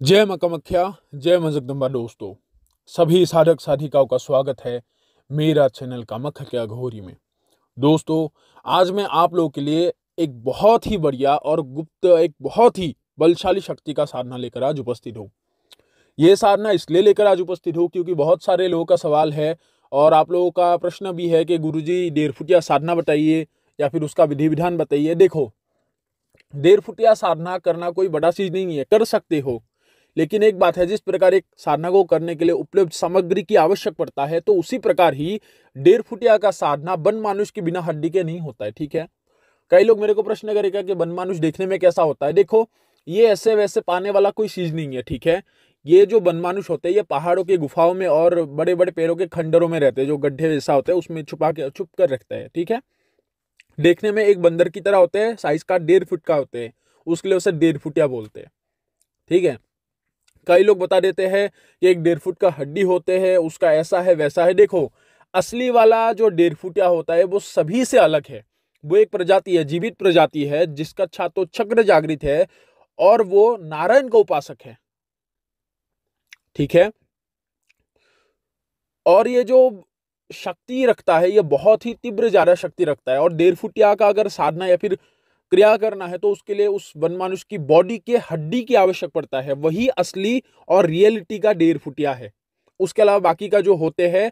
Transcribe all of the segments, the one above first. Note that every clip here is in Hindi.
जय मां कामाख्या, जय मां जगदम्बा। दोस्तों, सभी साधक साधिकाओं का स्वागत है मेरा चैनल कामाख्या घोरी में। दोस्तों, आज मैं आप लोगों के लिए एक बहुत ही बढ़िया और गुप्त, एक बहुत ही बलशाली शक्ति का साधना लेकर आज उपस्थित हूँ। ये साधना इसलिए लेकर आज उपस्थित हूँ क्योंकि बहुत सारे लोगों का सवाल है और आप लोगों का प्रश्न भी है कि गुरुजी 1.5 फुटिया साधना बताइए या फिर उसका विधि विधान बताइए। देखो, 1.5 फुटिया साधना करना कोई बड़ा चीज नहीं है, कर सकते हो। लेकिन एक बात है, जिस प्रकार एक साधना को करने के लिए उपलब्ध सामग्री की आवश्यक पड़ता है, तो उसी प्रकार ही 1.5 फुटिया का साधना बन मानुष के बिना हड्डी के नहीं होता है। ठीक है। कई लोग मेरे को प्रश्न करेगा कि बन मानुष देखने में कैसा होता है। देखो, ये ऐसे वैसे पाने वाला कोई चीज नहीं है। ठीक है। ये जो बन मानुष होते हैं, ये पहाड़ों की गुफाओं में और बड़े बड़े पेड़ों के खंडरों में रहते हैं, जो गड्ढे जैसा होता है उसमें छुप कर रखते हैं। ठीक है। देखने में एक बंदर की तरह होते हैं, साइज का 1.5 फुट का होते हैं, उसके लिए उसे 1.5 फुटिया बोलते हैं। ठीक है। कई लोग बता देते हैं कि एक 1.5 फुट का हड्डी होते हैं, उसका ऐसा है वैसा है। देखो, असली वाला जो 1.5 फुटिया होता है वो सभी से अलग है। वो एक प्रजाति है, जीवित प्रजाति है, जिसका छातो चक्र जागृत है और वो नारायण का उपासक है। ठीक है। और ये जो शक्ति रखता है, ये बहुत ही तीव्र ज्यादा शक्ति रखता है। और 1.5 फुटिया का अगर साधना या फिर क्रिया करना है तो उसके लिए उस वन मानुष की बॉडी के हड्डी की आवश्यक पड़ता है। वही असली और रियलिटी का 1.5 फुटिया है। उसके अलावा बाकी का जो होते हैं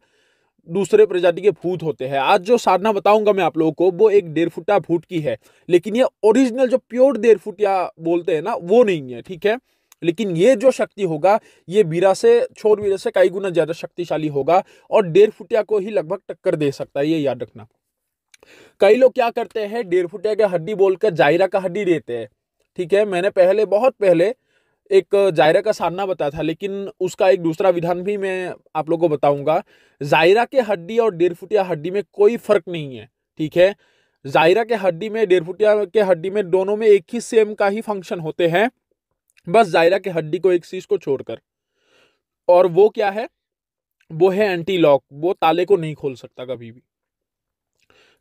दूसरे प्रजाति के भूत होते हैं। आज जो साधना बताऊंगा मैं आप लोगों को, वो एक 1.5 फुटा भूत की है, लेकिन ये ओरिजिनल जो प्योर 1.5 फुटिया बोलते हैं ना, वो नहीं है। ठीक है। लेकिन ये जो शक्ति होगा, ये बीरा से छोर वीरा से कई गुना ज्यादा शक्तिशाली होगा और 1.5 फुटिया को ही लगभग टक्कर दे सकता है। ये याद रखना। कई लोग क्या करते हैं, 1.5 फुटिया का हड्डी बोलकर जायरा का हड्डी देते हैं। ठीक है। मैंने पहले, बहुत पहले एक जायरा का साधना बताया था, लेकिन उसका एक दूसरा विधान भी मैं आप लोगों को बताऊंगा। जायरा के हड्डी और 1.5 फुटिया हड्डी में कोई फर्क नहीं है। ठीक है। जायरा के हड्डी में, 1.5 फुटिया के हड्डी में, दोनों में एक ही सेम का ही फंक्शन होते हैं, बस जायरा के हड्डी को, एक चीज को छोड़कर। और वो क्या है? वो है एंटी लॉक। वो ताले को नहीं खोल सकता कभी भी।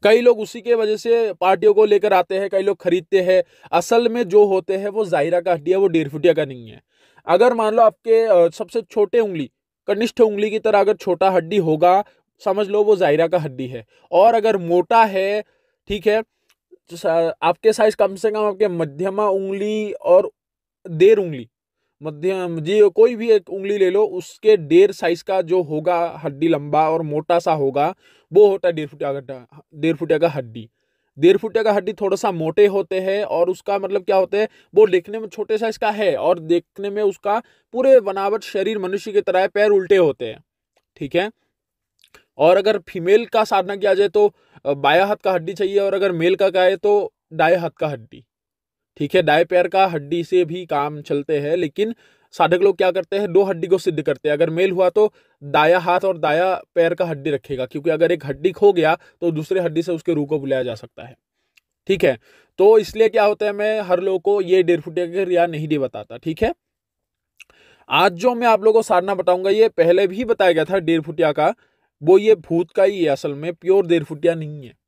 कई लोग उसी के वजह से पार्टियों को लेकर आते हैं, कई लोग खरीदते हैं। असल में जो होते हैं वो जायरा का हड्डी है, वो 1.5 फुटिया का नहीं है। अगर मान लो आपके सबसे छोटे उंगली, कनिष्ठ उंगली की तरह अगर छोटा हड्डी होगा, समझ लो वो जायरा का हड्डी है। और अगर मोटा है, ठीक है, तो आपके साइज कम से कम आपके मध्यमा उंगली और देर उंगली, मध्यम जी कोई भी एक उंगली ले लो, उसके 1.5 साइज का जो होगा हड्डी, लंबा और मोटा सा होगा, वो होता है 1.5 फुटिया का, 1.5 फुटिया का हड्डी। 1.5 फुटिया का हड्डी थोड़ा सा मोटे होते हैं और उसका मतलब क्या होता है, वो देखने में छोटे साइज का है और देखने में उसका पूरे बनावट शरीर मनुष्य की तरह है, पैर उल्टे होते हैं। ठीक है। और अगर फीमेल का साधना किया जाए तो बाया हाथ का हड्डी चाहिए, और अगर मेल का कहे तो दाएं हाथ का हड्डी। ठीक है। दाएं पैर का हड्डी से भी काम चलते हैं, लेकिन साधक लोग क्या करते हैं, 2 हड्डी को सिद्ध करते हैं। अगर मेल हुआ तो दाया हाथ और दाया पैर का हड्डी रखेगा, क्योंकि अगर एक हड्डी खो गया तो दूसरे हड्डी से उसके रूह को बुलाया जा सकता है। ठीक है। तो इसलिए क्या होता है, मैं हर लोगों को ये 1.5 फुटिया की क्रिया नहीं दे बताता। ठीक है। आज जो मैं आप लोगों को साधना बताऊंगा, ये पहले भी बताया गया था 1.5 फुटिया का, वो ये भूत का ही है, असल में प्योर 1.5 फुटिया नहीं है।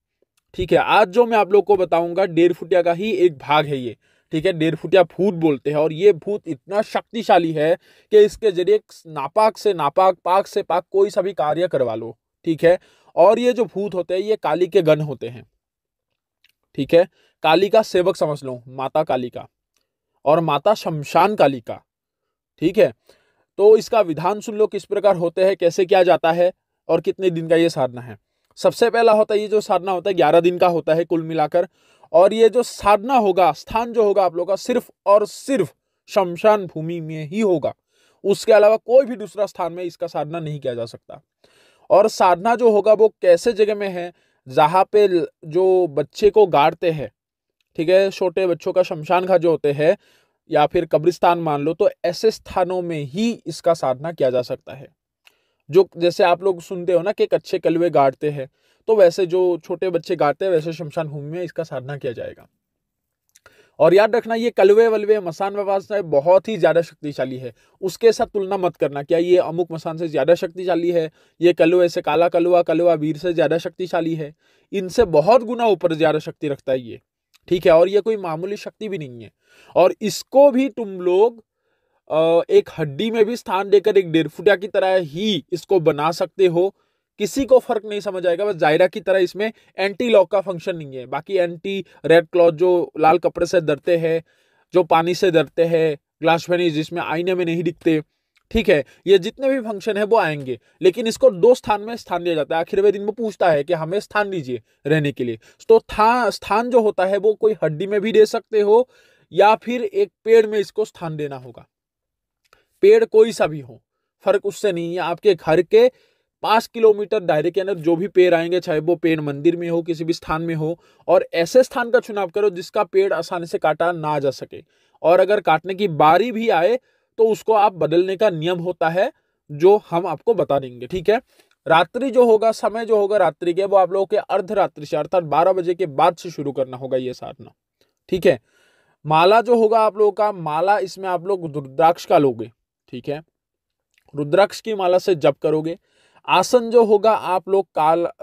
ठीक है। आज जो मैं आप लोग को बताऊंगा 1.5 फुटिया का ही एक भाग है ये। ठीक है। 1.5 फुटिया भूत बोलते हैं, और ये भूत इतना शक्तिशाली है कि इसके जरिए नापाक से नापाक, पाक से पाक कोई सा भी कार्य करवा लो। ठीक है। और ये जो भूत होते हैं, ये काली के गण होते हैं। ठीक है। काली का सेवक समझ लो, माता काली का और माता शमशान काली का। ठीक है। तो इसका विधान सुन लो, किस प्रकार होते हैं, कैसे किया जाता है और कितने दिन का ये साधना है। सबसे पहला होता है, ये जो साधना होता है 11 दिन का होता है कुल मिलाकर। और ये जो साधना होगा, स्थान जो होगा आप लोगों का, सिर्फ और सिर्फ शमशान भूमि में ही होगा। उसके अलावा कोई भी दूसरा स्थान में इसका साधना नहीं किया जा सकता। और साधना जो होगा वो कैसे जगह में है, जहां पे जो बच्चे को गाड़ते हैं, ठीक है, छोटे बच्चों का शमशान घाट जो होते हैं या फिर कब्रिस्तान मान लो, तो ऐसे स्थानों में ही इसका साधना किया जा सकता है। जो जैसे आप लोग सुनते हो ना कि कच्चे कलवे गाड़ते हैं, तो वैसे जो छोटे बच्चे गाड़ते हैं, वैसे शमशान भूमि में इसका साधना किया जाएगा। और याद रखना, ये कलवे वलवे मसान व्यवस्था बहुत ही ज्यादा शक्तिशाली है। उसके साथ तुलना मत करना, क्या ये अमुक मसान से ज्यादा शक्तिशाली है, ये कलवे से, काला कलवा, कलवा वीर से ज्यादा शक्तिशाली है। इनसे बहुत गुना ऊपर ज्यादा शक्ति रखता है ये। ठीक है। और ये कोई मामूली शक्ति भी नहीं है। और इसको भी तुम लोग एक हड्डी में भी स्थान देकर एक 1.5 फुटिया की तरह ही इसको बना सकते हो। किसी को फर्क नहीं समझ आएगा, बस जायरा की तरह इसमें एंटी लॉक का फंक्शन नहीं है। बाकी एंटी रेड क्लॉथ जो लाल कपड़े से डरते हैं, जो पानी से डरते हैं, ग्लास फिनिश जिसमें आईने में नहीं दिखते, ठीक है, ये जितने भी फंक्शन है वो आएंगे। लेकिन इसको 2 स्थान में स्थान दिया जाता है। आखिर वे दिन में पूछता है कि हमें स्थान दीजिए रहने के लिए, तो स्थान जो होता है वो कोई हड्डी में भी दे सकते हो या फिर एक पेड़ में इसको स्थान देना होगा। पेड़ कोई सा भी हो, फर्क उससे नहीं है। आपके घर के 5 किलोमीटर दायरे के अंदर जो भी पेड़ आएंगे, चाहे वो पेड़ मंदिर में हो, किसी भी स्थान में हो, और ऐसे स्थान का चुनाव करो जिसका पेड़ आसानी से काटा ना जा सके। और अगर काटने की बारी भी आए तो उसको आप बदलने का नियम होता है जो हम आपको बता देंगे, ठीक है। रात्रि जो होगा, समय जो होगा रात्रि के, वो आप लोगों के अर्धरात्रि से अर्थात 12 बजे के बाद से शुरू करना होगा ये साधना, ठीक है। माला जो होगा आप लोगों का, माला इसमें आप लोग रुद्राक्ष का लोगे, ठीक है, रुद्राक्ष की माला से जप करोगे। आसन जो होगा आप लोग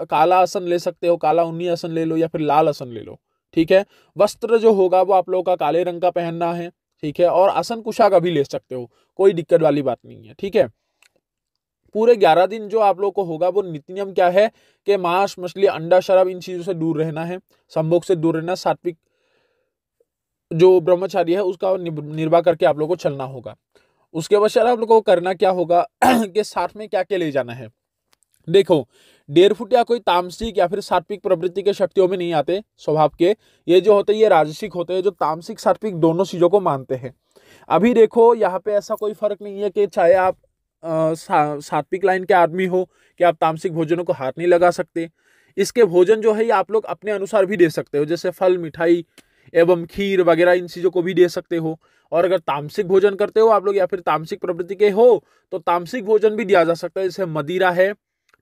काला आसन ले सकते हो, काला उन्नी आसन ले लो या फिर लाल आसन ले लो, ठीक है। वस्त्र जो होगा वो आप लोगों का काले रंग का पहनना है, ठीक है। और आसन कुशा का भी ले सकते हो, कोई दिक्कत वाली बात नहीं है, ठीक है। पूरे 11 दिन जो आप लोग को होगा वो नीति नियम क्या है कि मांस, मछली, अंडा, शराब इन चीजों से दूर रहना है, संभोग से दूर रहना, सात्विक जो ब्रह्मचारी है उसका निर्वाह करके आप लोगों को चलना होगा। उसके पश्चात आप लोगों को करना क्या होगा कि साथ में क्या क्या ले जाना है। देखो, 1.5 फुटिया कोई तामसिक या फिर सात्विक प्रवृत्ति के शक्तियों में नहीं आते स्वभाव के। ये जो होते हैं ये राजसिक होते हैं, जो तामसिक सात्विक दोनों चीजों को मानते हैं। अभी देखो यहाँ पे ऐसा कोई फर्क नहीं है कि चाहे आप सात्विक लाइन के आदमी हो कि आप तामसिक भोजनों को हाथ नहीं लगा सकते। इसके भोजन जो है ये आप लोग अपने अनुसार भी दे सकते हो, जैसे फल, मिठाई एवं खीर वगैरह इन चीजों को भी दे सकते हो। और अगर तामसिक भोजन करते हो आप लोग या फिर तामसिक प्रवृत्ति के हो तो तामसिक भोजन भी दिया जा सकता है, जैसे मदिरा है,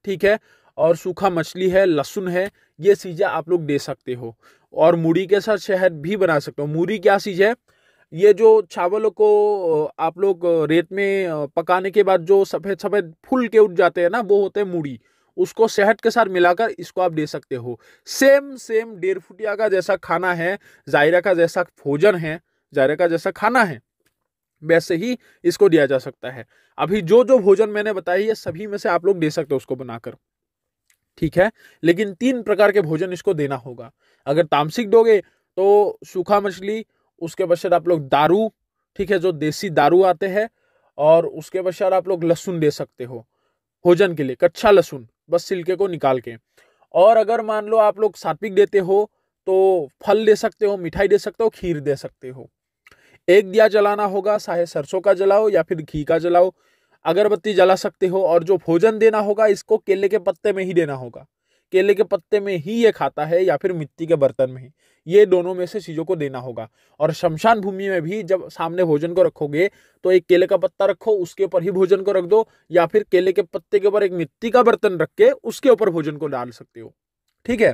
ठीक है, और सूखा मछली है, लहसुन है, ये चीजें आप लोग दे सकते हो। और मूढ़ी के साथ शहद भी बना सकते हो। मूढ़ी क्या चीज है, ये जो चावलों को आप लोग रेत में पकाने के बाद जो सफेद सफेद फूल के उठ जाते हैं ना, वो होते हैं मूढ़ी। उसको शहद के साथ मिलाकर इसको आप दे सकते हो। सेम 1.5 फुटिया का जैसा खाना है, जायरा का जैसा भोजन है, जायरा का जैसा खाना है, वैसे ही इसको दिया जा सकता है। अभी जो जो भोजन मैंने बताया ये सभी में से आप लोग दे सकते हो उसको बनाकर, ठीक है। लेकिन 3 प्रकार के भोजन इसको देना होगा। अगर तामसिक दोगे तो सूखा मछली, उसके पश्चात आप लोग दारू, ठीक है, जो देसी दारू आते हैं, और उसके पश्चात आप लोग लहसुन दे सकते हो भोजन के लिए, कच्चा लहसुन, बस छिलके को निकाल के। और अगर मान लो आप लोग सात्विक देते हो तो फल दे सकते हो, मिठाई दे सकते हो, खीर दे सकते हो। एक दिया जलाना होगा, चाहे सरसों का जलाओ या फिर घी का जलाओ, अगरबत्ती जला सकते हो। और जो भोजन देना होगा इसको केले के पत्ते में ही देना होगा। केले के पत्ते में ही ये खाता है या फिर मिट्टी के बर्तन में ही, ये दोनों में से चीजों को देना होगा। और शमशान भूमि में भी जब सामने भोजन को रखोगे तो एक केले का पत्ता रखो, उसके ऊपर ही भोजन को रख दो, या फिर केले के पत्ते के ऊपर एक मिट्टी का बर्तन रख के उसके ऊपर भोजन को डाल सकते हो, ठीक है।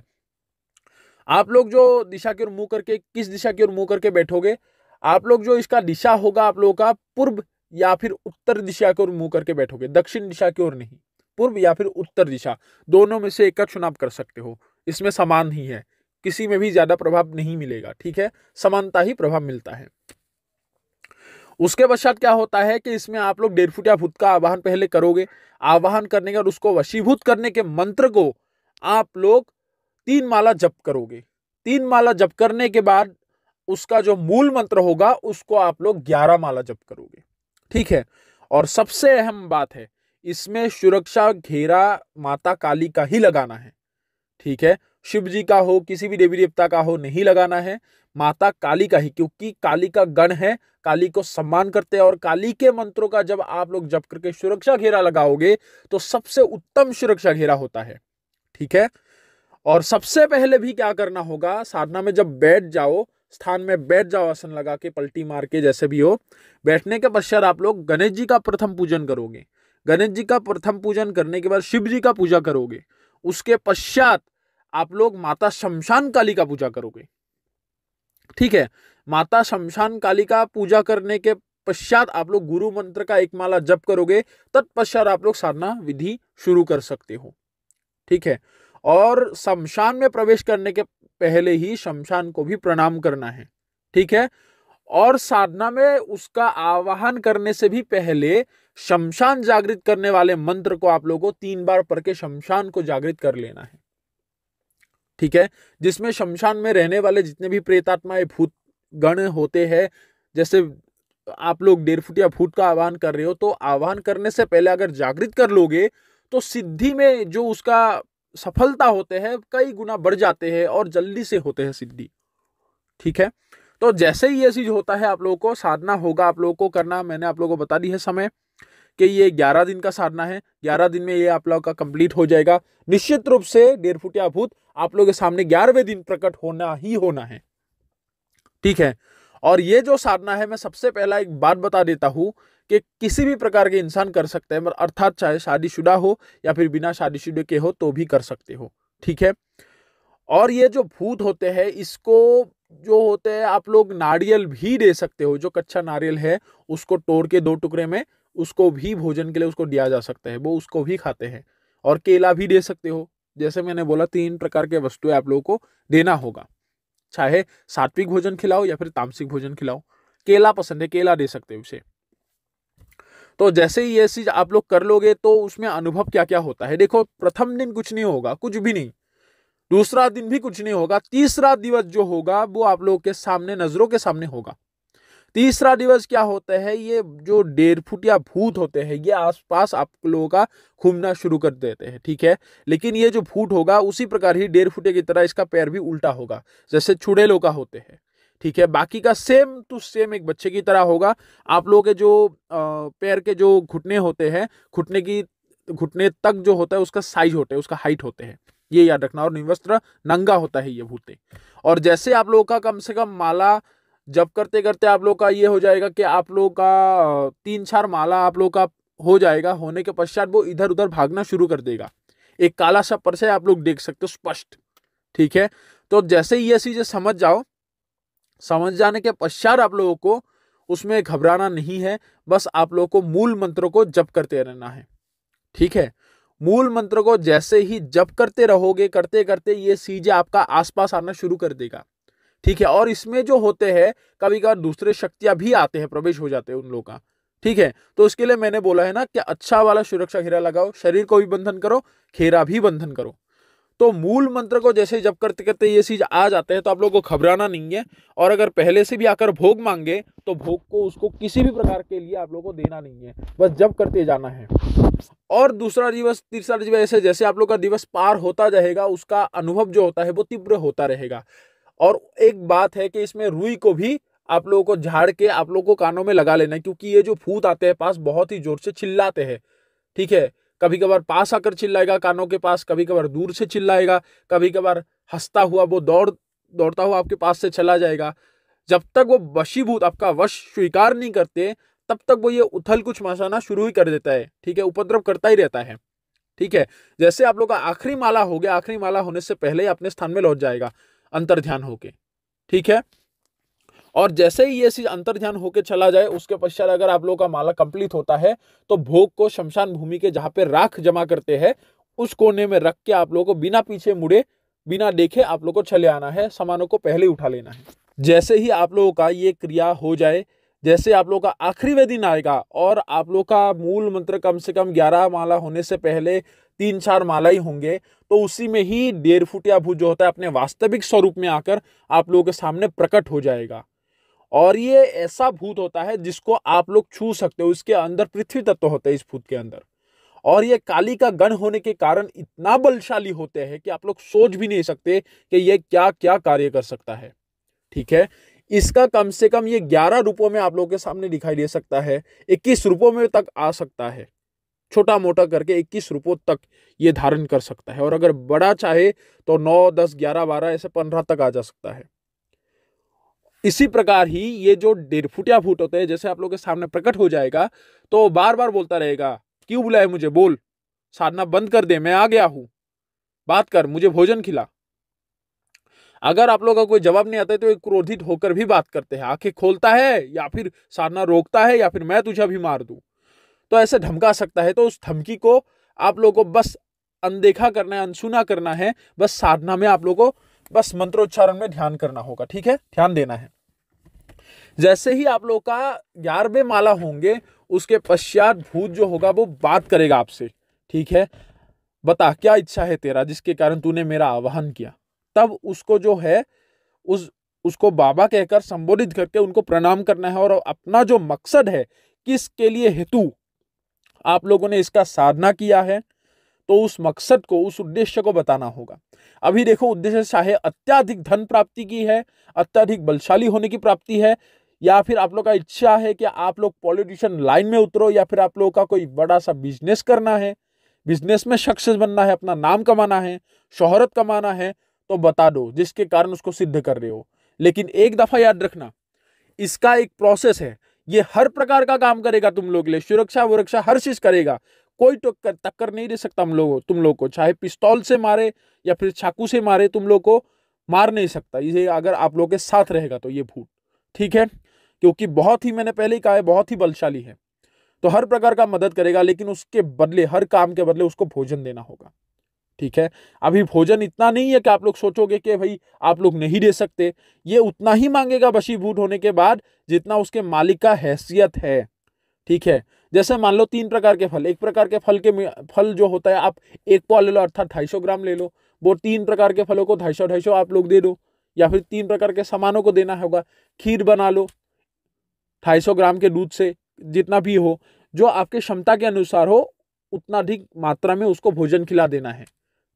आप लोग जो दिशा की ओर मुंह करके, किस दिशा की ओर मुंह करके बैठोगे, आप लोग जो इसका दिशा होगा आप लोगों का पूर्व या फिर उत्तर दिशा की ओर मुंह करके बैठोगे, दक्षिण दिशा की ओर नहीं। पूर्व या फिर उत्तर दिशा, दोनों में से एक का चुनाव कर सकते हो। इसमें समान ही है, किसी में भी ज्यादा प्रभाव नहीं मिलेगा, ठीक है, समानता ही प्रभाव मिलता है। उसके पश्चात क्या होता है कि इसमें आप लोग 1.5 फुटिया भूत का आवाहन पहले करोगे। आवाहन करने के बाद उसको वशीभूत करने के मंत्र को आप लोग 3 माला जप करोगे। 3 माला जप करने के बाद उसका जो मूल मंत्र होगा उसको आप लोग 11 माला जप करोगे, ठीक है। और सबसे अहम बात है, इसमें सुरक्षा घेरा माता काली का ही लगाना है, ठीक है। शिव जी का हो, किसी भी देवी देवता का हो, नहीं लगाना है, माता काली का ही, क्योंकि काली का गण है, काली को सम्मान करते हैं। और काली के मंत्रों का जब आप लोग जप करके सुरक्षा घेरा लगाओगे तो सबसे उत्तम सुरक्षा घेरा होता है, ठीक है। और सबसे पहले भी क्या करना होगा, साधना में जब बैठ जाओ, स्थान में बैठ जाओ, आसन लगा के, पलटी मार के, जैसे भी हो, बैठने के पश्चात आप लोग गणेश जी का प्रथम पूजन करोगे। गणेश जी का प्रथम पूजन करने के बाद शिव जी का पूजा करोगे। उसके पश्चात आप लोग माता शमशान काली का पूजा करोगे, ठीक है। माता शमशान काली का पूजा करने के पश्चात आप लोग गुरु मंत्र का 1 माला जप करोगे। तत्पश्चात आप लोग साधना विधि शुरू कर सकते हो, ठीक है। और शमशान में प्रवेश करने के पहले ही शमशान को भी प्रणाम करना है, ठीक है। और साधना में उसका आवाहन करने से भी पहले शमशान जागृत करने वाले मंत्र को आप लोगों को 3 बार पढ़ के शमशान को जागृत कर लेना है। ठीक है, जिसमें शमशान में रहने वाले जितने भी प्रेतात्माएं भूत गण होते हैं, जैसे आप लोग 1.5 फुटिया भूत का आह्वान कर रहे हो, तो आह्वान करने से पहले अगर जागृत कर लोगे तो सिद्धि में जो उसका सफलता होते हैं कई गुना बढ़ जाते हैं और जल्दी से होते हैं सिद्धि। ठीक है, तो जैसे ही ये चीज होता है आप लोगों को साधना होगा, आप लोगों को करना, मैंने आप लोगों को बता दी है समय कि ये 11 दिन का साधना है। 11 दिन में ये आप लोगों का कंप्लीट हो जाएगा। निश्चित रूप से 1.5 फुटिया भूत आप लोगों के सामने 11वें दिन प्रकट होना ही होना है। ठीक है, और ये जो साधना है, मैं सबसे पहला एक बात बता देता हूं कि किसी भी प्रकार के इंसान कर सकते हैं, अर्थात चाहे शादीशुदा हो या फिर बिना शादीशुदा के हो तो भी कर सकते हो। ठीक है, और ये जो भूत होते हैं इसको जो होते हैं आप लोग नारियल भी दे सकते हो। जो कच्चा नारियल है उसको तोड़ के 2 टुकड़े में उसको भी भोजन के लिए उसको दिया जा सकता है, वो उसको भी खाते हैं। और केला भी दे सकते हो। जैसे मैंने बोला 3 प्रकार के वस्तुएं आप लोगों को देना होगा, चाहे सात्विक भोजन खिलाओ या फिर तामसिक भोजन खिलाओ। केला पसंद है, केला दे सकते हो उसे। तो जैसे ही ये चीज आप लोग कर लोगे तो उसमें अनुभव क्या क्या होता है, देखो प्रथम दिन कुछ नहीं होगा, कुछ भी नहीं। दूसरा दिन भी कुछ नहीं होगा। तीसरा दिवस जो होगा वो आप लोगों के सामने, नजरों के सामने होगा। तीसरा दिवस क्या होता है, ये जो 1.5 फुटिया भूत होते हैं ये आसपास आप लोगों का घूमना शुरू कर देते हैं। ठीक है, लेकिन ये जो भूत होगा उसी प्रकार ही 1.5 फुटे की तरह इसका पैर भी उल्टा होगा जैसे चुड़ैलों का होते हैं। ठीक है, बाकी का सेम टू सेम एक बच्चे की तरह होगा। आप लोगों के जो पैर के जो घुटने होते हैं, घुटने तक जो होता है उसका साइज होता है, उसका हाइट होते हैं, ये याद रखना। और निवस्त्र नंगा होता है ये भूते। और जैसे आप लोगों का कम से कम माला जब करते करते आप लोग का ये हो जाएगा कि आप लोग का 3-4 माला आप लोग का हो जाएगा, होने के पश्चात वो इधर उधर भागना शुरू कर देगा। एक काला सा पर्स है, आप लोग देख सकते हो स्पष्ट। ठीक है, तो जैसे ही ये चीजें समझ जाओ, समझ जाने के पश्चात आप लोगों को उसमें घबराना नहीं है, बस आप लोगों को मूल मंत्र को जप करते रहना है। ठीक है, मूल मंत्र को जैसे ही जप करते रहोगे, करते करते ये चीजें आपका आसपास आना शुरू कर देगा। ठीक है, और इसमें जो होते हैं कभी कभार दूसरे शक्तियां भी आते हैं, प्रवेश हो जाते हैं उन लोगों का। ठीक है, तो उसके लिए मैंने बोला है ना कि अच्छा वाला सुरक्षा घेरा लगाओ, शरीर को भी बंधन करो, घेरा भी बंधन करो। तो मूल मंत्र को जैसे जब करते करते ये चीज आ जाते हैं तो आप लोगों को घबराना नहीं है। और अगर पहले से भी आकर भोग मांगे तो भोग को उसको किसी भी प्रकार के लिए आप लोगों को देना नहीं है, बस जब करते जाना है। और दूसरा दिवस, तीसरा दिवस, ऐसे जैसे आप लोग का दिवस पार होता जाएगा उसका अनुभव जो होता है वो तीव्र होता रहेगा। और एक बात है कि इसमें रुई को भी आप लोगों को झाड़ के आप लोगों को कानों में लगा लेना है, क्योंकि ये जो भूत आते हैं पास बहुत ही जोर से चिल्लाते हैं। ठीक है, कभी कभार पास आकर चिल्लाएगा कानों के पास, कभी कभार दूर से चिल्लाएगा, कभी कभार हंसता हुआ वो दौड़ता हुआ आपके पास से चला जाएगा। जब तक वो वशीभूत आपका वश स्वीकार नहीं करते तब तक वो ये उथल कुछ मचाना शुरू ही कर देता है। ठीक है, उपद्रव करता ही रहता है। ठीक है, जैसे आप लोग का आखिरी माला हो गया, आखिरी माला होने से पहले ही अपने स्थान में लौट जाएगा अंतर ध्यान होके। ठीक है, और जैसे ही ये चीज अंतर ध्यान होके चला जाए उसके पश्चात अगर आप लोगों का माला कंप्लीट होता है तो भोग को शमशान भूमि के जहां पे राख जमा करते हैं उस कोने में रख के आप लोगों को बिना पीछे मुड़े, बिना देखे आप लोगों को चले आना है, सामानों को पहले उठा लेना है। जैसे ही आप लोगों का ये क्रिया हो जाए, जैसे आप लोगों का आखिरी वे दिन आएगा और आप लोग का मूल मंत्र कम से कम 11 माला होने से पहले 3-4 माला ही होंगे, तो उसी में ही 1.5 फुटिया भूत जो होता है अपने वास्तविक स्वरूप में आकर आप लोगों के सामने प्रकट हो जाएगा। और ये ऐसा भूत होता है जिसको आप लोग छू सकते हो, इसके अंदर पृथ्वी तत्व होते हैं इस भूत के अंदर। और ये काली का गण होने के कारण इतना बलशाली होते हैं कि आप लोग सोच भी नहीं सकते कि ये क्या क्या कार्य कर सकता है। ठीक है, इसका कम से कम ये 11 रूपों में आप लोगों के सामने दिखाई दे सकता है, 21 रूपों में तक आ सकता है, छोटा मोटा करके 21 रूपों तक ये धारण कर सकता है। और अगर बड़ा चाहे तो 9, 10, 11, 12 ऐसे 15 तक आ जा सकता है। इसी प्रकार ही ये जो 1.5 फुटिया भूत होते हैं जैसे आप लोगों के सामने प्रकट हो जाएगा तो बार बार बोलता रहेगा, क्यों बुलाए मुझे, बोल, साधना बंद कर दे, मैं आ गया हूं, बात कर, मुझे भोजन खिला। अगर आप लोगों का कोई जवाब नहीं आता है तो एक क्रोधित होकर भी बात करते हैं, आंखें खोलता है या फिर साधना रोकता है या फिर मैं तुझे अभी मार दूं, तो ऐसे धमका सकता है। तो उस धमकी को आप लोगों को बस अनदेखा करना है, अनसुना करना है। बस साधना में आप लोगों को बस मंत्रोच्चारण में ध्यान करना होगा। ठीक है, ध्यान देना है। जैसे ही आप लोग का 11वें माला होंगे, उसके पश्चात भूत जो होगा वो बात करेगा आपसे, ठीक है, बता क्या इच्छा है तेरा जिसके कारण तूने मेरा आवाहन किया। तब उसको जो है उस उसको बाबा कहकर संबोधित करके उनको प्रणाम करना है, और अपना जो मकसद है, किसके लिए हेतु आप लोगों ने इसका साधना किया है, तो उस मकसद को, उस उद्देश्य को बताना होगा। अभी देखो, उद्देश्य चाहे अत्याधिक धन प्राप्ति की है, अत्याधिक बलशाली होने की प्राप्ति है, या फिर आप लोग का इच्छा है कि आप लोग पॉलिटिशियन लाइन में उतरो, या फिर आप लोगों का कोई बड़ा सा बिजनेस करना है, बिजनेस में सक्सेस बनना है, अपना नाम कमाना है, शोहरत कमाना है, तो बता दो जिसके कारण उसको सिद्ध कर रहे हो। लेकिन एक दफा याद रखना, इसका एक प्रोसेस है, ये हर प्रकार का काम करेगा तुम लोग के लिए, सुरक्षा वुरक्षा हर चीज करेगा, कोई टक्कर नहीं दे सकता तुम लोग को, चाहे पिस्तौल से मारे या फिर चाकू से मारे, तुम लोग को मार नहीं सकता ये, अगर आप लोग के साथ रहेगा तो ये भूत, ठीक है, क्योंकि बहुत ही, मैंने पहले ही कहा है, बहुत ही बलशाली है, तो हर प्रकार का मदद करेगा, लेकिन उसके बदले, हर काम के बदले उसको भोजन देना होगा, ठीक है। अभी भोजन इतना नहीं है कि आप लोग सोचोगे कि भाई आप लोग नहीं दे सकते, ये उतना ही मांगेगा वशीभूत होने के बाद जितना उसके मालिक का हैसियत है, ठीक है। जैसे मान लो 3 प्रकार के फल, एक प्रकार के फल जो होता है, आप एक पाव ले लो, अर्थात 250 ग्राम ले लो, वो 3 प्रकार के फलों को 250 आप लोग दे दो, या फिर 3 प्रकार के सामानों को देना होगा। खीर बना लो 250 ग्राम के दूध से, जितना भी हो, जो आपके क्षमता के अनुसार हो, उतना अधिक मात्रा में उसको भोजन खिला देना है,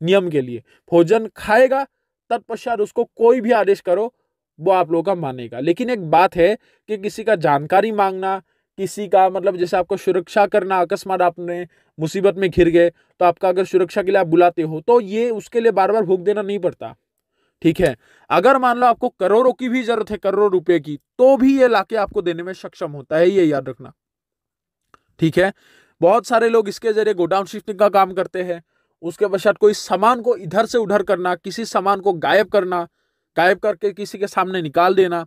नियम के लिए। भोजन खाएगा, तत्पश्चात उसको कोई भी आदेश करो, वो आप लोगों का मानेगा। लेकिन एक बात है कि किसी का जानकारी मांगना, किसी का मतलब जैसे आपको सुरक्षा करना, अकस्मात आपने मुसीबत में घिर गए, तो आपका अगर सुरक्षा के लिए आप बुलाते हो, तो ये उसके लिए बार बार भोग देना नहीं पड़ता, ठीक है। अगर मान लो आपको करोड़ों की भी जरूरत है, करोड़ों रुपए की, तो भी ये लाके आपको देने में सक्षम होता है, ये याद रखना, ठीक है। बहुत सारे लोग इसके जरिए गोडाउन शिफ्टिंग का काम करते हैं। उसके पश्चात कोई सामान को इधर से उधर करना, किसी सामान को गायब करना, गायब करके किसी के सामने निकाल देना,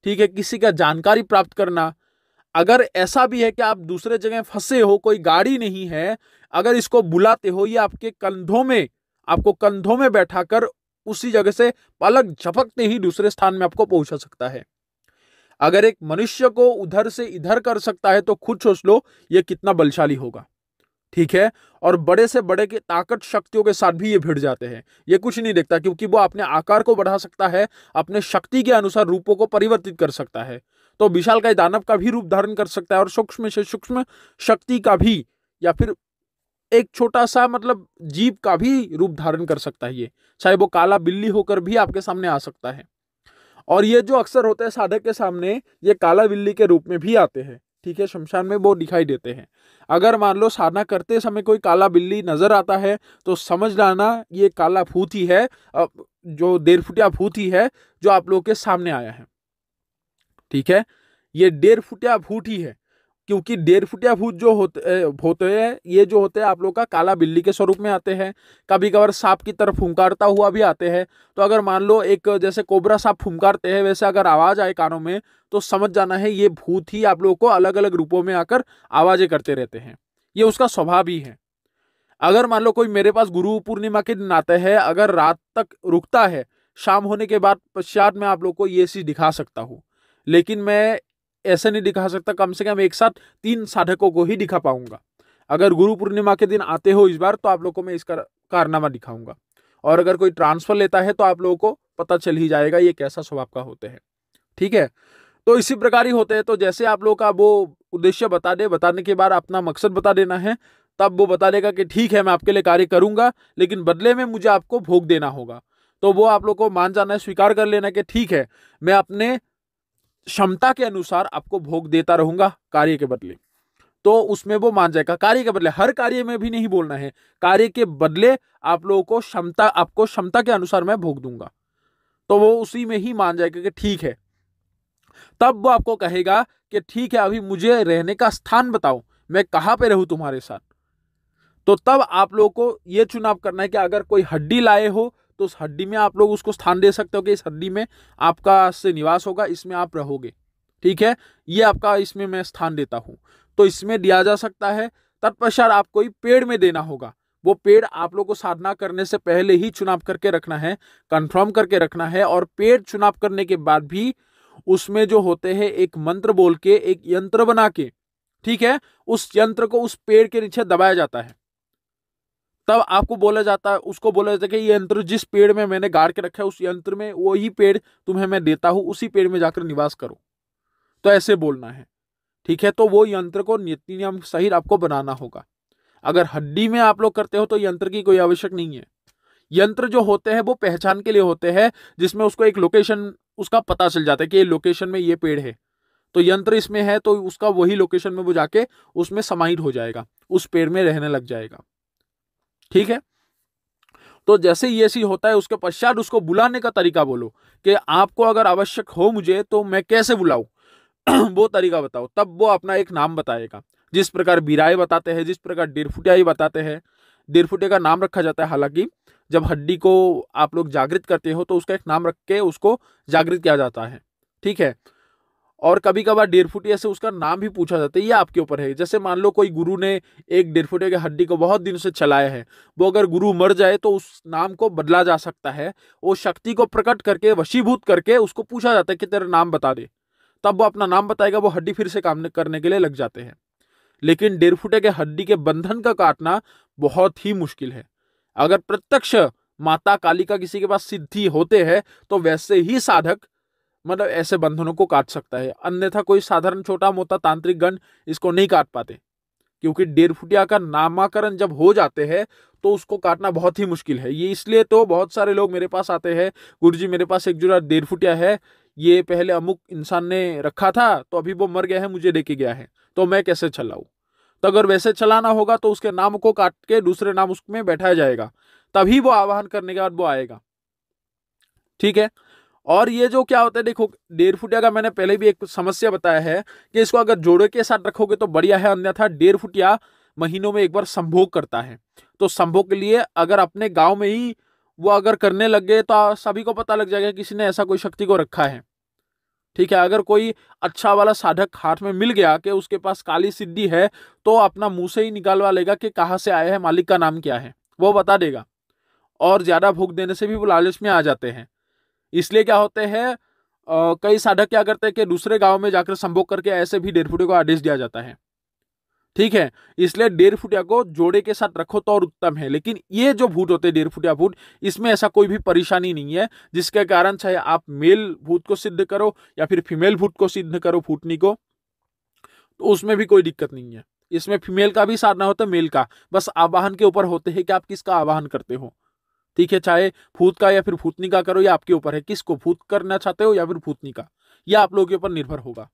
ठीक है, किसी का जानकारी प्राप्त करना। अगर ऐसा भी है कि आप दूसरे जगह फंसे हो, कोई गाड़ी नहीं है, अगर इसको बुलाते हो, ये आपके कंधों में, आपको कंधों में बैठाकर उसी जगह से पलक झपकते ही दूसरे स्थान में आपको पहुंचा सकता है। अगर एक मनुष्य को उधर से इधर कर सकता है, तो खुद सोच लो ये कितना बलशाली होगा, ठीक है। और बड़े से बड़े के ताकत शक्तियों के साथ भी ये भिड़ जाते हैं, ये कुछ नहीं देखता, क्योंकि वो अपने आकार को बढ़ा सकता है, अपने शक्ति के अनुसार रूपों को परिवर्तित कर सकता है। तो विशालकाय दानव का भी रूप धारण कर सकता है, और सूक्ष्म से सूक्ष्म शक्ति का भी, या फिर एक छोटा सा मतलब जीव का भी रूप धारण कर सकता है ये, चाहे वो काला बिल्ली होकर भी आपके सामने आ सकता है। और ये जो अक्सर होते हैं साधक के सामने, ये काला बिल्ली के रूप में भी आते हैं, ठीक है, शमशान में वो दिखाई देते हैं। अगर मान लो साधना करते समय कोई काला बिल्ली नजर आता है, तो समझ लाना ये काला भूत ही है, जो 1.5 फुटिया भूत ही है, जो आप लोग के सामने आया है, ठीक है। ये 1.5 फुटिया भूत ही है, क्योंकि 1.5 फुटिया भूत जो होते हैं, ये जो होते हैं आप लोग का काला बिल्ली के स्वरूप में आते हैं। कभी कभार सांप की तरफ फुंकारता हुआ भी आते हैं। तो अगर मान लो एक जैसे कोबरा सांप फुंकारते हैं, वैसे अगर आवाज आए कानों में, तो समझ जाना है ये भूत ही आप लोगों को अलग अलग रूपों में आकर आवाजें करते रहते हैं, ये उसका स्वभाव ही है। अगर मान लो कोई मेरे पास गुरु पूर्णिमा के दिन आता है, अगर रात तक रुकता है, शाम होने के बाद पश्चात मैं आप लोग को ये चीज दिखा सकता हूँ, लेकिन मैं ऐसे नहीं दिखा सकता, कम से कम एक साथ 3 साधकों को ही दिखा पाऊंगा। अगर गुरु पूर्णिमा के दिन आते हो इस बार, तो आप लोग को मैं इसका कारनामा दिखाऊंगा, और अगर कोई ट्रांसफर लेता है तो आप लोगों को पता चल ही जाएगा ये कैसा स्वभाव का होते हैं, ठीक है। तो इसी प्रकार ही होते हैं। तो जैसे आप लोग का वो उद्देश्य बता दे, बताने के बाद अपना मकसद बता देना है, तब वो बता देगा कि ठीक है मैं आपके लिए कार्य करूंगा, लेकिन बदले में मुझे आपको भोग देना होगा। तो वो आप लोग को मान जाना है, स्वीकार कर लेना कि ठीक है मैं अपने क्षमता के अनुसार आपको भोग देता रहूंगा कार्य के बदले। तो उसमें वो मान जाएगा, कार्य के बदले, हर कार्य में भी नहीं बोलना है, कार्य के बदले आप लोगों को आपको क्षमता के अनुसार मैं भोग दूंगा। तो वो उसी में ही मान जाएगा कि ठीक है। तब वो आपको कहेगा कि ठीक है अभी मुझे रहने का स्थान बताओ, मैं कहां पे रहूं तुम्हारे साथ। तो तब आप लोगों को यह चुनाव करना है कि अगर कोई हड्डी लाए हो, तो उस हड्डी में आप लोग उसको स्थान दे सकते हो कि इस हड्डी में आपका से निवास होगा, इसमें आप रहोगे, ठीक है, ये आपका इसमें मैं स्थान देता हूं, तो इसमें दिया जा सकता है। तत्पश्चात आप कोई पेड़ में देना होगा, वो पेड़ आप लोग को साधना करने से पहले ही चुनाव करके रखना है, कंफर्म करके रखना है। और पेड़ चुनाव करने के बाद भी उसमें जो होते हैं एक मंत्र बोल के एक यंत्र बना के, ठीक है, उस यंत्र को उस पेड़ के नीचे दबाया जाता है। तब आपको बोला जाता है, उसको बोला जाता है कि ये यंत्र जिस पेड़ में मैंने गाड़ के रखा है उस यंत्र में वही पेड़ तुम्हें मैं देता हूं, उसी पेड़ में जाकर निवास करो। तो ऐसे बोलना है, ठीक है। तो वो यंत्र को नीति नियम सहित आपको बनाना होगा। अगर हड्डी में आप लोग करते हो तो यंत्र की कोई आवश्यक नहीं है। यंत्र जो होते हैं वो पहचान के लिए होते हैं, जिसमें उसको एक लोकेशन उसका पता चल जाता है कि ये लोकेशन में ये पेड़ है, तो यंत्र इसमें है तो उसका वही लोकेशन में वो जाके उसमें समाहित हो जाएगा, उस पेड़ में रहने लग जाएगा, ठीक है। तो जैसे ये चीज होता है उसके पश्चात उसको बुलाने का तरीका बोलो कि आपको अगर आवश्यक हो मुझे तो मैं कैसे बुलाऊं वो तरीका बताओ। तब वो अपना एक नाम बताएगा, जिस प्रकार बिराए बताते हैं, जिस प्रकार डेरफुटिया बताते हैं। डेरफुटिया का नाम रखा जाता है, हालांकि जब हड्डी को आप लोग जागृत करते हो तो उसका एक नाम रख के उसको जागृत किया जाता है, ठीक है। और कभी कभार डेरफुटिया से उसका नाम भी पूछा जाता है, ये आपके ऊपर है। जैसे मान लो कोई गुरु ने एक डेरफुटिया की हड्डी को बहुत दिन से चलाया है, वो अगर गुरु मर जाए तो उस नाम को बदला जा सकता है। वो शक्ति को प्रकट करके वशीभूत करके उसको पूछा जाता है कि तेरा नाम बता दे, तब वो अपना नाम बताएगा, वो हड्डी फिर से काम करने के लिए लग जाते हैं। लेकिन डेरफुटिया के हड्डी के बंधन का काटना बहुत ही मुश्किल है। अगर प्रत्यक्ष माता काली का किसी के पास सिद्धि होते हैं तो वैसे ही साधक मतलब ऐसे बंधनों को काट सकता है, अन्यथा कोई साधारण छोटा मोटा तांत्रिक गण इसको नहीं काट पाते। क्योंकि डेरफुटिया का नामकरण जब हो जाते हैं तो उसको काटना बहुत ही मुश्किल है। ये इसलिए तो बहुत सारे लोग मेरे पास आते हैं, गुरुजी मेरे पास एक जोड़ा डेरफुटिया है, ये पहले अमुक इंसान ने रखा था तो अभी वो मर गया है, मुझे लेके गया है, तो मैं कैसे चलाऊं। तो अगर वैसे चलाना होगा तो उसके नाम को काट के दूसरे नाम उसमें बैठाया जाएगा, तभी वो आवाहन करने के बाद वो आएगा, ठीक है। और ये जो क्या होता है, देखो डेरफुटिया का मैंने पहले भी एक समस्या बताया है कि इसको अगर जोड़े के साथ रखोगे तो बढ़िया है, अन्यथा डेरफुटिया महीनों में एक बार संभोग करता है। तो संभोग के लिए अगर अपने गांव में ही वो अगर करने लग गए तो सभी को पता लग जाएगा किसी ने ऐसा कोई शक्ति को रखा है, ठीक है। अगर कोई अच्छा वाला साधक हाथ में मिल गया कि उसके पास काली सिद्धि है तो अपना मुंह से ही निकालवा लेगा कि कहाँ से आया है, मालिक का नाम क्या है, वो बता देगा। और ज्यादा भूख देने से भी वो लालच में आ जाते हैं। इसलिए क्या होते हैं, कई साधक क्या करते हैं कि दूसरे गांव में जाकर संभोग करके ऐसे भी डेरफुटिया को आदेश दिया जाता है, ठीक है। इसलिए डेरफुटिया को जोड़े के साथ रखो तो और उत्तम है। लेकिन ये जो भूत होते हैं डेरफुटिया भूत, इसमें ऐसा कोई भी परेशानी नहीं है, जिसके कारण चाहे आप मेल भूत को सिद्ध करो या फिर फीमेल भूत को सिद्ध करो, फूटनी को, तो उसमें भी कोई दिक्कत नहीं है। इसमें फीमेल का भी साधना होता है, मेल का, बस आवाहन के ऊपर होते हैं कि आप किसका आवाहन करते हो, ठीक है। चाहे भूत का या फिर भूतनी का करो, या आपके ऊपर है किसको भूत करना चाहते हो या फिर भूतनी का, यह आप लोगों के ऊपर निर्भर होगा,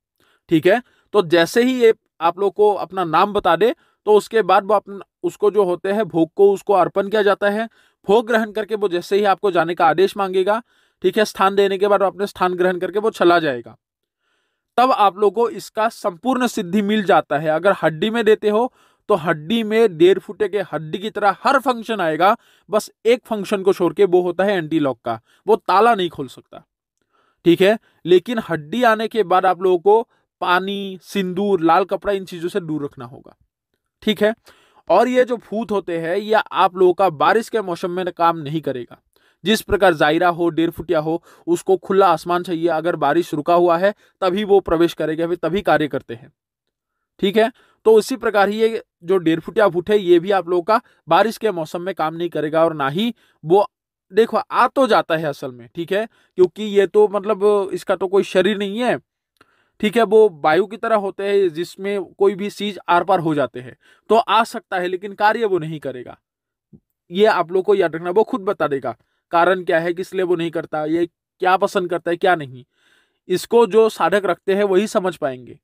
ठीक है। तो जैसे ही ये आप लोग को अपना नाम बता दे तो उसके बाद वो अपना उसको जो होते हैं भोग को उसको अर्पण किया जाता है। भोग ग्रहण करके वो जैसे ही आपको जाने का आदेश मांगेगा, ठीक है, स्थान देने के बाद वो अपने स्थान ग्रहण करके वो चला जाएगा। तब आप लोगों को इसका संपूर्ण सिद्धि मिल जाता है। अगर हड्डी में देते हो तो हड्डी में डेरफुटिया के हड्डी की तरह हर फंक्शन आएगा, बस एक फंक्शन को छोड़ के, वो होता है एंटी लॉक का, वो ताला नहीं खोल सकता, ठीक है। लेकिन हड्डी आने के बाद आप लोगों को पानी, सिंदूर, लाल कपड़ा, इन चीजों से दूर रखना होगा, ठीक है। और ये जो भूत होते हैं या आप लोगों का बारिश के मौसम में काम नहीं करेगा। जिस प्रकार जायरा हो, डेरफुटिया हो, उसको खुला आसमान चाहिए, अगर बारिश रुका हुआ है तभी वो प्रवेश करेगा, फिर तभी कार्य करते हैं, ठीक है। तो इसी प्रकार ही ये जो डेरफुटिया भूत है ये भी आप लोगों का बारिश के मौसम में काम नहीं करेगा, और ना ही वो, देखो आ तो जाता है असल में, ठीक है, क्योंकि ये तो मतलब इसका तो कोई शरीर नहीं है, ठीक है। वो वायु की तरह होते हैं जिसमें कोई भी चीज आर पार हो जाते हैं, तो आ सकता है लेकिन कार्य वो नहीं करेगा। ये आप लोग को याद रखना, वो खुद बता देगा कारण क्या है, किस लिए वो नहीं करता, ये क्या पसंद करता है क्या नहीं, इसको जो साधक रखते हैं वही समझ पाएंगे,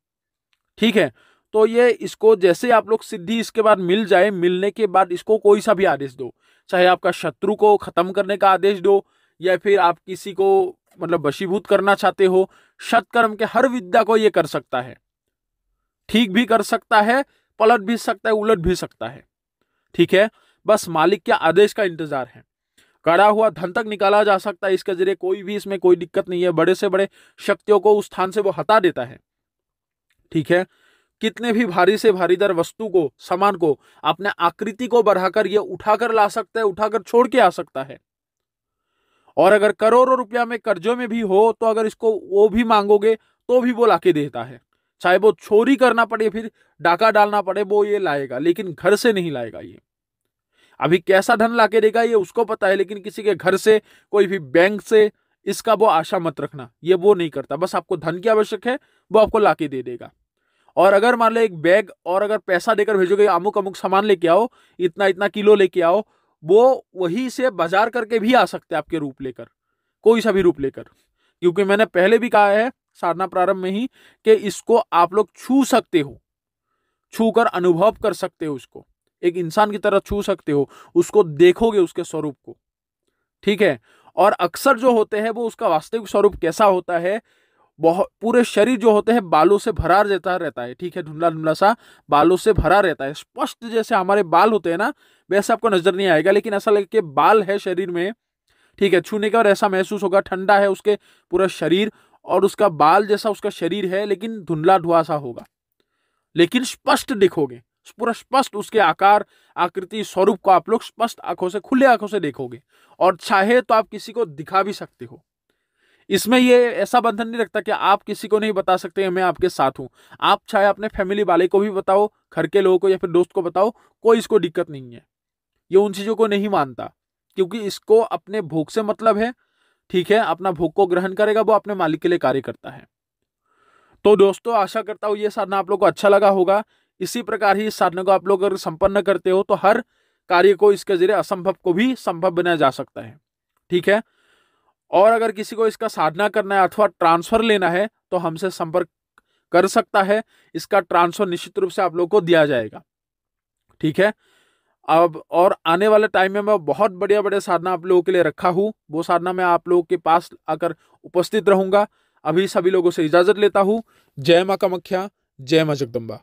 ठीक है। तो ये इसको जैसे आप लोग सिद्धि इसके बाद मिल जाए, मिलने के बाद इसको कोई सा भी आदेश दो, चाहे आपका शत्रु को खत्म करने का आदेश दो या फिर आप किसी को मतलब वशीभूत करना चाहते हो, सत्कर्म के हर विद्या को ये कर सकता है, ठीक भी कर सकता है, पलट भी सकता है, उलट भी सकता है, ठीक है। बस मालिक के आदेश का इंतजार है। कड़ा हुआ धन तक निकाला जा सकता है इसके जरिए, कोई भी इसमें कोई दिक्कत नहीं है। बड़े से बड़े शक्तियों को उस स्थान से वो हटा देता है, ठीक है। कितने भी भारी से भारीदार वस्तु को, सामान को, अपने आकृति को बढ़ाकर ये उठाकर ला सकता है, उठाकर छोड़ के आ सकता है। और अगर करोड़ों रुपया में कर्जों में भी हो तो अगर इसको वो भी मांगोगे तो भी वो लाके देता है। चाहे वो चोरी करना पड़े, फिर डाका डालना पड़े, वो ये लाएगा, लेकिन घर से नहीं लाएगा। ये अभी कैसा धन लाके देगा ये उसको पता है, लेकिन किसी के घर से, कोई भी बैंक से, इसका वो आशा मत रखना, ये वो नहीं करता। बस आपको धन की आवश्यक है, वो आपको लाके दे देगा। और अगर मान लो एक बैग और अगर पैसा देकर भेजोगे, अमुक अमुक सामान लेके आओ, इतना इतना किलो लेके आओ, वो वही से बाजार करके भी आ सकते हैं आपके रूप लेकर, कोई सा भी रूप लेकर। क्योंकि मैंने पहले भी कहा है साधना प्रारंभ में ही कि इसको आप लोग छू सकते हो, छू कर अनुभव कर सकते हो, उसको एक इंसान की तरह छू सकते हो, उसको देखोगे उसके स्वरूप को, ठीक है। और अक्सर जो होते हैं वो उसका वास्तविक स्वरूप कैसा होता है, बहुत पूरे शरीर जो होते हैं बालों से भरा देता रहता है, ठीक है, धुंधला धुंधला सा बालों से भरा रहता है, स्पष्ट जैसे हमारे बाल होते हैं ना, वैसे आपको नजर नहीं आएगा, लेकिन ऐसा लगे कि बाल है शरीर में, ठीक है, छूने का और ऐसा महसूस होगा, ठंडा है उसके पूरा शरीर, और उसका बाल जैसा उसका शरीर है, लेकिन धुंधला धुआ सा होगा, लेकिन स्पष्ट दिखोगे, पूरा स्पष्ट उसके आकार आकृति स्वरूप को आप लोग स्पष्ट आंखों से, खुले आंखों से देखोगे, और चाहे तो आप किसी को दिखा भी सकते हो। इसमें ये ऐसा बंधन नहीं रखता कि आप किसी को नहीं बता सकते मैं आपके साथ हूं। आप चाहे अपने फैमिली वाले को भी बताओ, घर के लोगों को या फिर दोस्त को बताओ, कोई इसको दिक्कत नहीं है। ये उन चीजों को नहीं मानता, क्योंकि इसको अपने भोग से मतलब है, ठीक है, अपना भोग को ग्रहण करेगा, वो अपने मालिक के लिए कार्य करता है। तो दोस्तों आशा करता हूं ये साधना आप लोग को अच्छा लगा होगा। इसी प्रकार ही इस साधना को आप लोग अगर संपन्न करते हो तो हर कार्य को इसके जरिए असंभव को भी संभव बनाया जा सकता है, ठीक है। और अगर किसी को इसका साधना करना है अथवा ट्रांसफर लेना है तो हमसे संपर्क कर सकता है। इसका ट्रांसफर निश्चित रूप से आप लोग को दिया जाएगा, ठीक है। अब और आने वाले टाइम में मैं बहुत बढ़िया बढ़िया साधना आप लोगों के लिए रखा हूं, वो साधना मैं आप लोगों के पास आकर उपस्थित रहूंगा। अभी सभी लोगों से इजाजत लेता हूं। जय मां कामाख्या, जय मां जगदम्बा।